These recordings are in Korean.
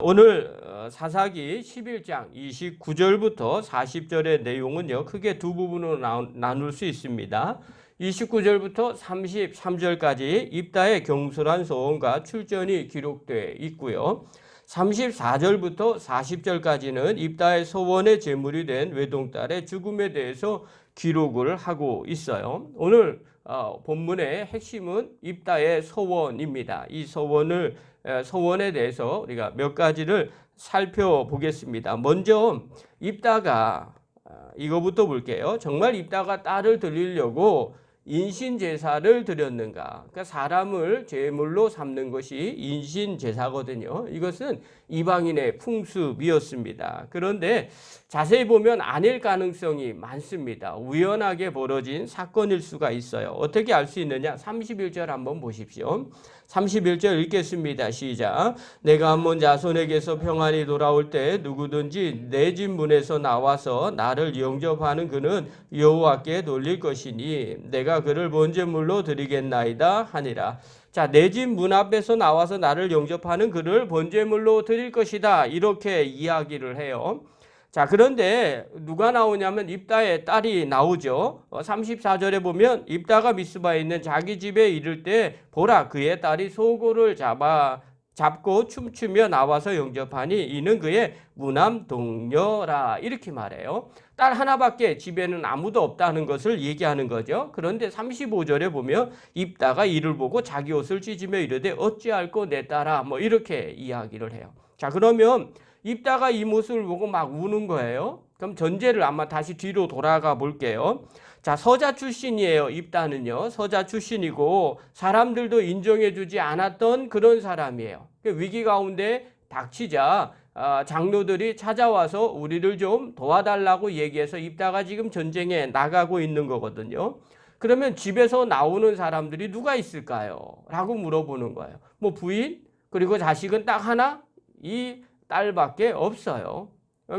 오늘 사사기 11장 29절부터 40절의 내용은요, 크게 두 부분으로 나눌 수 있습니다. 29절부터 33절까지 입다의 경솔한 소원과 출전이 기록되어 있고요. 34절부터 40절까지는 입다의 소원의 제물이 된 외동딸의 죽음에 대해서 기록을 하고 있어요. 오늘 본문의 핵심은 입다의 소원입니다. 이 소원에 대해서 우리가 몇 가지를 살펴보겠습니다. 먼저 입다가 이거부터 볼게요. 정말 입다가 딸을 드리려고 인신제사를 드렸는가? 그러니까 사람을 제물로 삼는 것이 인신제사거든요. 이것은 이방인의 풍습이었습니다. 그런데 자세히 보면 아닐 가능성이 많습니다. 우연하게 벌어진 사건일 수가 있어요. 어떻게 알 수 있느냐? 31절 한번 보십시오. 31절 읽겠습니다. 시작. 내가 한번 자손에게서 평안히 돌아올 때 누구든지 내 집 문에서 나와서 나를 영접하는 그는 여호와께 돌릴 것이니 내가 그를 번제물로 드리겠나이다 하니라. 자, 내 집 문 앞에서 나와서 나를 영접하는 그를 번제물로 드릴 것이다. 이렇게 이야기를 해요. 자, 그런데 누가 나오냐면 입다의 딸이 나오죠. 34절에 보면 입다가 미스바에 있는 자기 집에 이를 때 보라 그의 딸이 소고를 잡고 춤추며 나와서 영접하니 이는 그의 무남 동료라 이렇게 말해요. 딸 하나밖에 집에는 아무도 없다는 것을 얘기하는 거죠. 그런데 35절에 보면 입다가 이를 보고 자기 옷을 찢으며 이르되 어찌할꼬 내 딸아 뭐 이렇게 이야기를 해요. 자, 그러면 입다가 이 모습을 보고 막 우는 거예요. 그럼 전제를 아마 다시 뒤로 돌아가 볼게요. 자, 서자 출신이에요. 입다는요. 서자 출신이고 사람들도 인정해주지 않았던 그런 사람이에요. 위기 가운데 닥치자 장로들이 찾아와서 우리를 좀 도와달라고 얘기해서 입다가 지금 전쟁에 나가고 있는 거거든요. 그러면 집에서 나오는 사람들이 누가 있을까요? 라고 물어보는 거예요. 뭐 부인 그리고 자식은 딱 하나 이 딸밖에 없어요.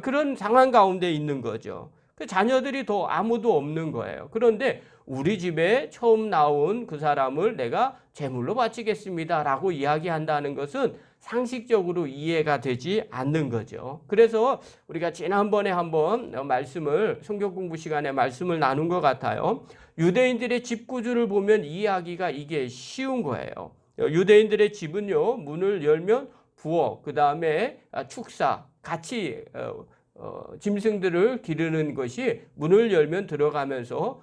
그런 상황 가운데 있는 거죠. 그 자녀들이 더 아무도 없는 거예요. 그런데 우리 집에 처음 나온 그 사람을 내가 제물로 바치겠습니다 라고 이야기한다는 것은 상식적으로 이해가 되지 않는 거죠. 그래서 우리가 지난번에 한번 성경 공부 시간에 말씀을 나눈 것 같아요. 유대인들의 집 구조를 보면 이해하기가 이게 쉬운 거예요. 유대인들의 집은요, 문을 열면 부엌, 그 다음에 축사, 같이 짐승들을 기르는 것이 문을 열면 들어가면서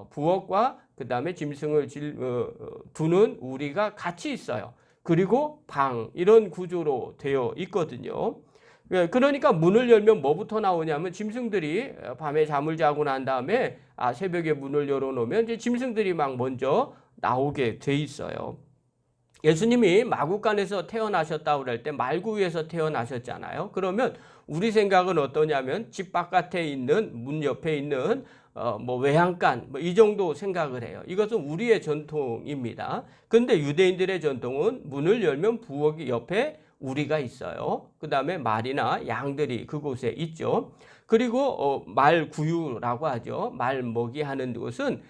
부엌과 그 다음에 짐승을 두는 우리가 같이 있어요. 그리고 방, 이런 구조로 되어 있거든요. 그러니까 문을 열면 뭐부터 나오냐면 짐승들이 밤에 잠을 자고 난 다음에 새벽에 문을 열어놓으면 이제 짐승들이 막 먼저 나오게 돼 있어요. 예수님이 마구간에서 태어나셨다고 그럴 때 말구에서 태어나셨잖아요. 그러면 우리 생각은 어떠냐면 집 바깥에 있는 문 옆에 있는 외양간 이 정도 생각을 해요. 이것은 우리의 전통입니다. 근데 유대인들의 전통은 문을 열면 부엌 옆에 우리가 있어요. 그 다음에 말이나 양들이 그곳에 있죠. 그리고 말구유라고 하죠. 말 먹이 하는 곳은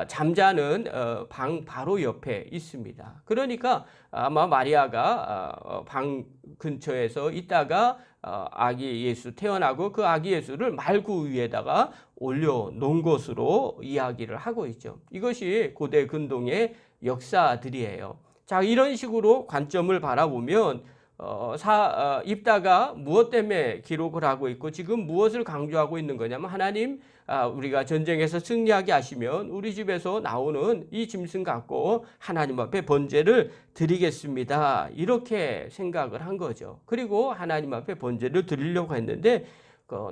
잠자는 방 바로 옆에 있습니다. 그러니까 아마 마리아가 방 근처에서 있다가 아기 예수 태어나고 그 아기 예수를 말구 위에다가 올려놓은 것으로 이야기를 하고 있죠. 이것이 고대 근동의 역사들이에요. 자, 이런 식으로 관점을 바라보면 입다가 무엇 때문에 기록을 하고 있고 지금 무엇을 강조하고 있는 거냐면 하나님 우리가 전쟁에서 승리하게 하시면 우리 집에서 나오는 이 짐승 갖고 하나님 앞에 번제를 드리겠습니다. 이렇게 생각을 한 거죠. 그리고 하나님 앞에 번제를 드리려고 했는데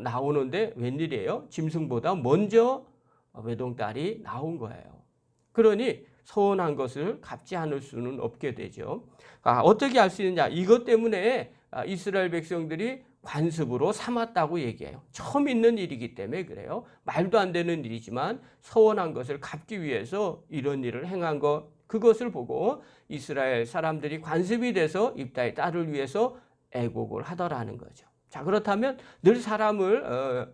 나오는데 웬일이에요? 짐승보다 먼저 외동딸이 나온 거예요. 그러니 소원한 것을 갚지 않을 수는 없게 되죠. 어떻게 알 수 있느냐? 이것 때문에 이스라엘 백성들이 관습으로 삼았다고 얘기해요. 처음 있는 일이기 때문에 그래요. 말도 안 되는 일이지만 소원한 것을 갚기 위해서 이런 일을 행한 것, 그것을 보고 이스라엘 사람들이 관습이 돼서 입다의 딸을 위해서 애곡을 하더라는 거죠. 자, 그렇다면 늘 사람을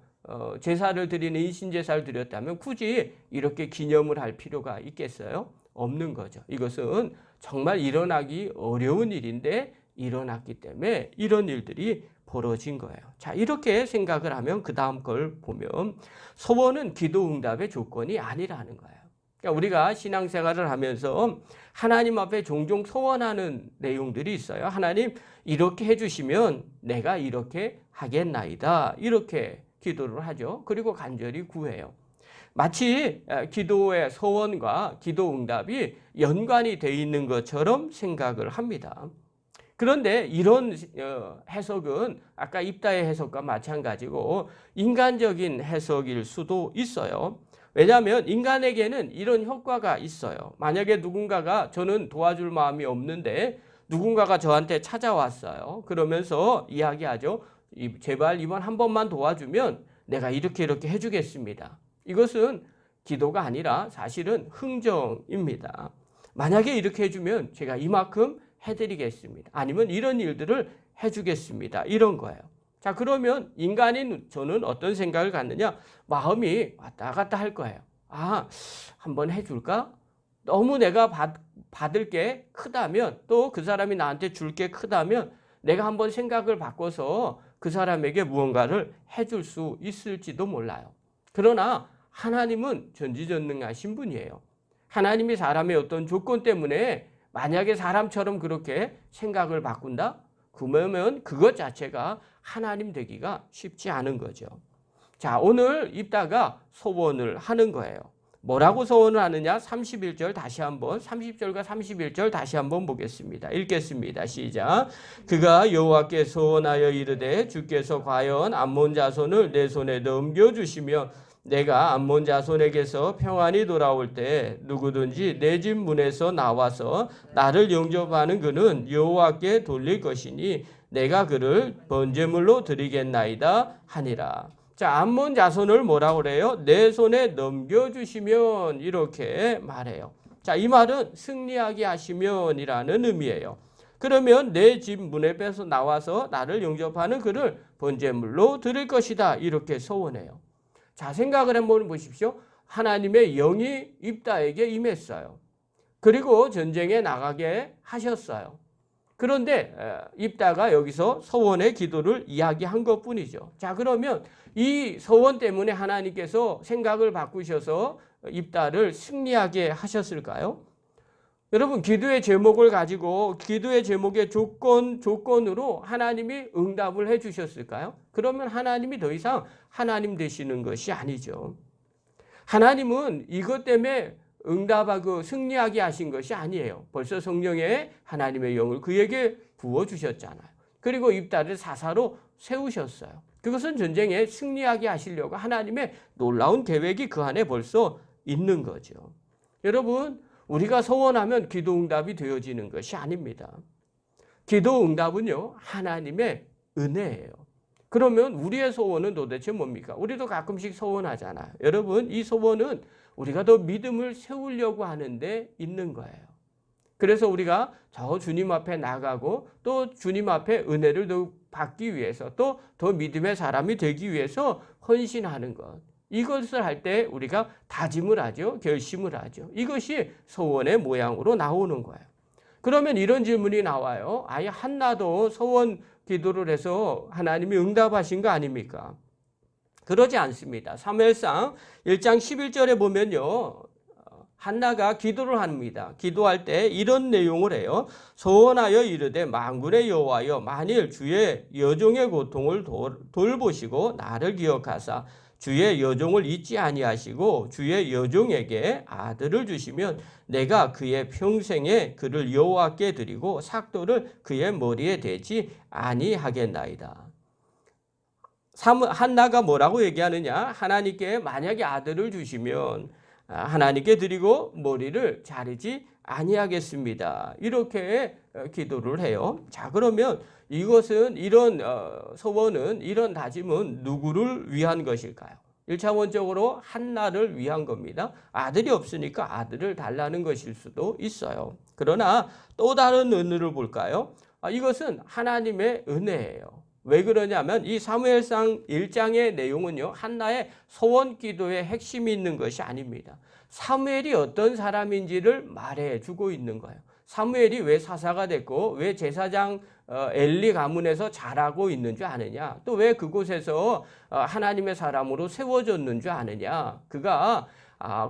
제사를 드리는 인신제사를 드렸다면 굳이 이렇게 기념을 할 필요가 있겠어요? 없는 거죠. 이것은 정말 일어나기 어려운 일인데 일어났기 때문에 이런 일들이 벌어진 거예요. 자, 이렇게 생각을 하면 그 다음 걸 보면 소원은 기도 응답의 조건이 아니라는 거예요. 그러니까 우리가 신앙생활을 하면서 하나님 앞에 종종 소원하는 내용들이 있어요. 하나님 이렇게 해주시면 내가 이렇게 하겠나이다. 이렇게 기도를 하죠. 그리고 간절히 구해요. 마치 기도의 소원과 기도 응답이 연관이 되어 있는 것처럼 생각을 합니다. 그런데 이런 해석은 아까 입다의 해석과 마찬가지고 인간적인 해석일 수도 있어요. 왜냐하면 인간에게는 이런 효과가 있어요. 만약에 누군가가 저는 도와줄 마음이 없는데 누군가가 저한테 찾아왔어요. 그러면서 이야기하죠. 제발 이번 한 번만 도와주면 내가 이렇게 해주겠습니다. 이것은 기도가 아니라 사실은 흥정입니다. 만약에 이렇게 해주면 제가 이만큼 해드리겠습니다. 아니면 이런 일들을 해주겠습니다. 이런 거예요. 자, 그러면 인간인 저는 어떤 생각을 갖느냐? 마음이 왔다 갔다 할 거예요. 아, 한번 해줄까? 너무 내가 받을 게 크다면 또 그 사람이 나한테 줄 게 크다면 내가 한번 생각을 바꿔서 그 사람에게 무언가를 해줄 수 있을지도 몰라요. 그러나 하나님은 전지전능하신 분이에요. 하나님이 사람의 어떤 조건 때문에 만약에 사람처럼 그렇게 생각을 바꾼다? 그러면 그것 자체가 하나님 되기가 쉽지 않은 거죠. 자, 오늘 입다가 소원을 하는 거예요. 뭐라고 소원을 하느냐? 31절 다시 한번 30절과 31절 다시 한번 보겠습니다. 읽겠습니다. 시작. 그가 여호와께 소원하여 이르되 주께서 과연 암몬 자손을 내 손에 넘겨주시며 내가 암몬 자손에게서 평안히 돌아올 때 누구든지 내 집 문에서 나와서 나를 영접하는 그는 여호와께 돌릴 것이니 내가 그를 번제물로 드리겠나이다 하니라. 자, 암몬 자손을 뭐라고 그래요? 내 손에 넘겨주시면 이렇게 말해요. 자, 이 말은 승리하게 하시면이라는 의미예요. 그러면 내 집 문에 빼서 나와서 나를 영접하는 그를 번제물로 드릴 것이다. 이렇게 소원해요. 자, 생각을 한번 보십시오. 하나님의 영이 입다에게 임했어요. 그리고 전쟁에 나가게 하셨어요. 그런데 입다가 여기서 소원의 기도를 이야기한 것뿐이죠. 자, 그러면 이 소원 때문에 하나님께서 생각을 바꾸셔서 입다를 승리하게 하셨을까요? 여러분, 기도의 제목을 가지고 기도의 제목의 조건으로 하나님이 응답을 해 주셨을까요? 그러면 하나님이 더 이상 하나님 되시는 것이 아니죠. 하나님은 이것 때문에 응답하고 승리하게 하신 것이 아니에요. 벌써 성령에 하나님의 영을 그에게 부어주셨잖아요. 그리고 입다를 사사로 세우셨어요. 그것은 전쟁에 승리하게 하시려고 하나님의 놀라운 계획이 그 안에 벌써 있는 거죠. 여러분, 우리가 소원하면 기도 응답이 되어지는 것이 아닙니다. 기도 응답은요, 하나님의 은혜예요. 그러면 우리의 소원은 도대체 뭡니까? 우리도 가끔씩 소원하잖아요. 여러분, 이 소원은 우리가 더 믿음을 세우려고 하는데 있는 거예요. 그래서 우리가 저 주님 앞에 나가고 또 주님 앞에 은혜를 더 받기 위해서 또 더 믿음의 사람이 되기 위해서 헌신하는 것. 이것을 할 때 우리가 다짐을 하죠. 결심을 하죠. 이것이 소원의 모양으로 나오는 거예요. 그러면 이런 질문이 나와요. 아예 한나도 소원 기도를 해서 하나님이 응답하신 거 아닙니까? 그러지 않습니다. 사무엘상 1장 11절에 보면요. 한나가 기도를 합니다. 기도할 때 이런 내용을 해요. 소원하여 이르되 만군의 여호와여 만일 주의 여종의 고통을 돌보시고 나를 기억하사 주의 여종을 잊지 아니하시고 주의 여종에게 아들을 주시면 내가 그의 평생에 그를 여호와께 드리고 삭도를 그의 머리에 대지 아니하겠나이다. 한나가 뭐라고 얘기하느냐? 하나님께 만약에 아들을 주시면 하나님께 드리고 머리를 자르지 아니하겠습니다. 이렇게 기도를 해요. 자, 그러면 이것은 이런 소원은 이런 다짐은 누구를 위한 것일까요? 1차원적으로 한나를 위한 겁니다. 아들이 없으니까 아들을 달라는 것일 수도 있어요. 그러나 또 다른 은혜를 볼까요? 이것은 하나님의 은혜예요. 왜 그러냐면 이 사무엘상 1장의 내용은요. 한나의 소원 기도의 핵심이 있는 것이 아닙니다. 사무엘이 어떤 사람인지를 말해주고 있는 거예요. 사무엘이 왜 사사가 됐고 왜 제사장 엘리 가문에서 자라고 있는 줄 아느냐? 또 왜 그곳에서 하나님의 사람으로 세워졌는 줄 아느냐?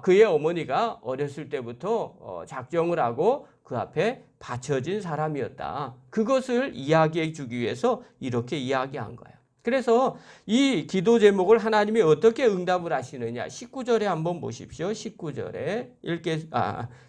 그의 어머니가 어렸을 때부터 작정을 하고 그 앞에 바쳐진 사람이었다. 그것을 이야기해 주기 위해서 이렇게 이야기한 거예요. 그래서 이 기도 제목을 하나님이 어떻게 응답을 하시느냐. 19절에 한번 보십시오. 19절에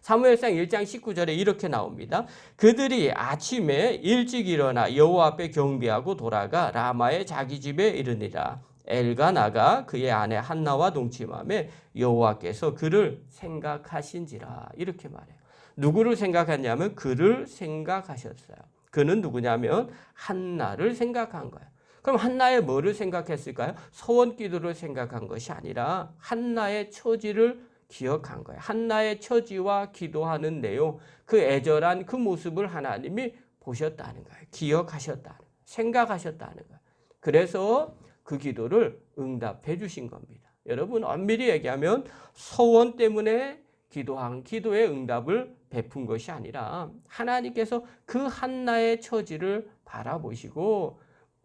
사무엘상 1장 19절에 이렇게 나옵니다. 그들이 아침에 일찍 일어나 여호와 앞에 경배하고 돌아가 라마의 자기 집에 이르니라. 엘가나가 그의 아내 한나와 동침하며 여호와께서 그를 생각하신지라. 이렇게 말해요. 누구를 생각했냐면 그를 생각하셨어요. 그는 누구냐면 한나를 생각한 거예요. 그럼 한나의 뭐를 생각했을까요? 소원 기도를 생각한 것이 아니라 한나의 처지를 기억한 거예요. 한나의 처지와 기도하는 내용, 그 애절한 그 모습을 하나님이 보셨다는 거예요. 기억하셨다는 거예요. 생각하셨다는 거예요. 그래서 그 기도를 응답해 주신 겁니다. 여러분, 엄밀히 얘기하면 소원 때문에 기도한 기도의 응답을 베푼 것이 아니라 하나님께서 그 한나의 처지를 바라보시고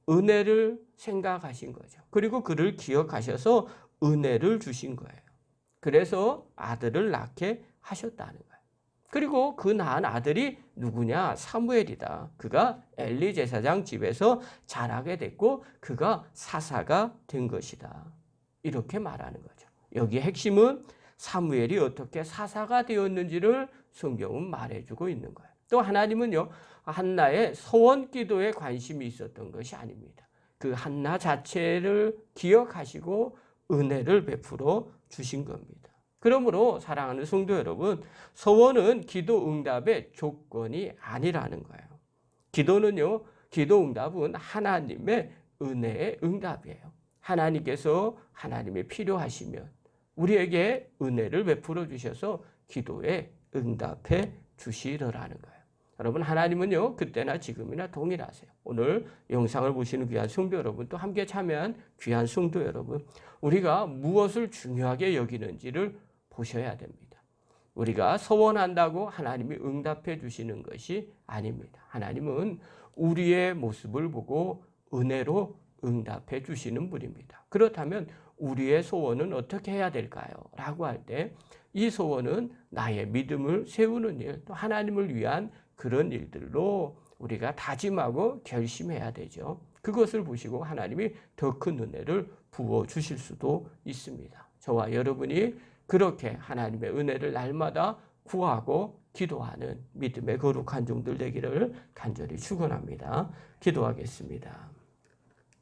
은혜를 생각하신 거죠. 그리고 그를 기억하셔서 은혜를 주신 거예요. 그래서 아들을 낳게 하셨다는 거예요. 그리고 그 낳은 아들이 누구냐? 사무엘이다. 그가 엘리 제사장 집에서 자라게 됐고 그가 사사가 된 것이다. 이렇게 말하는 거죠. 여기에 핵심은 사무엘이 어떻게 사사가 되었는지를 성경은 말해주고 있는 거예요. 또 하나님은요, 한나의 소원 기도에 관심이 있었던 것이 아닙니다. 그 한나 자체를 기억하시고 은혜를 베풀어 주신 겁니다. 그러므로 사랑하는 성도 여러분, 소원은 기도 응답의 조건이 아니라는 거예요. 기도 응답은 하나님의 은혜의 응답이에요. 하나님께서 하나님이 필요하시면 우리에게 은혜를 베풀어 주셔서 기도에 응답해 주시더라는 거예요. 여러분, 하나님은요, 그때나 지금이나 동일하세요. 오늘 영상을 보시는 귀한 성도 여러분, 또 함께 참여한 귀한 성도 여러분, 우리가 무엇을 중요하게 여기는지를 보셔야 됩니다. 우리가 소원한다고 하나님이 응답해 주시는 것이 아닙니다. 하나님은 우리의 모습을 보고 은혜로 응답해 주시는 분입니다. 그렇다면 우리의 소원은 어떻게 해야 될까요? 라고 할 때 이 소원은 나의 믿음을 세우는 일, 또 하나님을 위한 그런 일들로 우리가 다짐하고 결심해야 되죠. 그것을 보시고 하나님이 더 큰 은혜를 부어주실 수도 있습니다. 저와 여러분이 그렇게 하나님의 은혜를 날마다 구하고 기도하는 믿음의 거룩한 종들 되기를 간절히 축원합니다. 기도하겠습니다.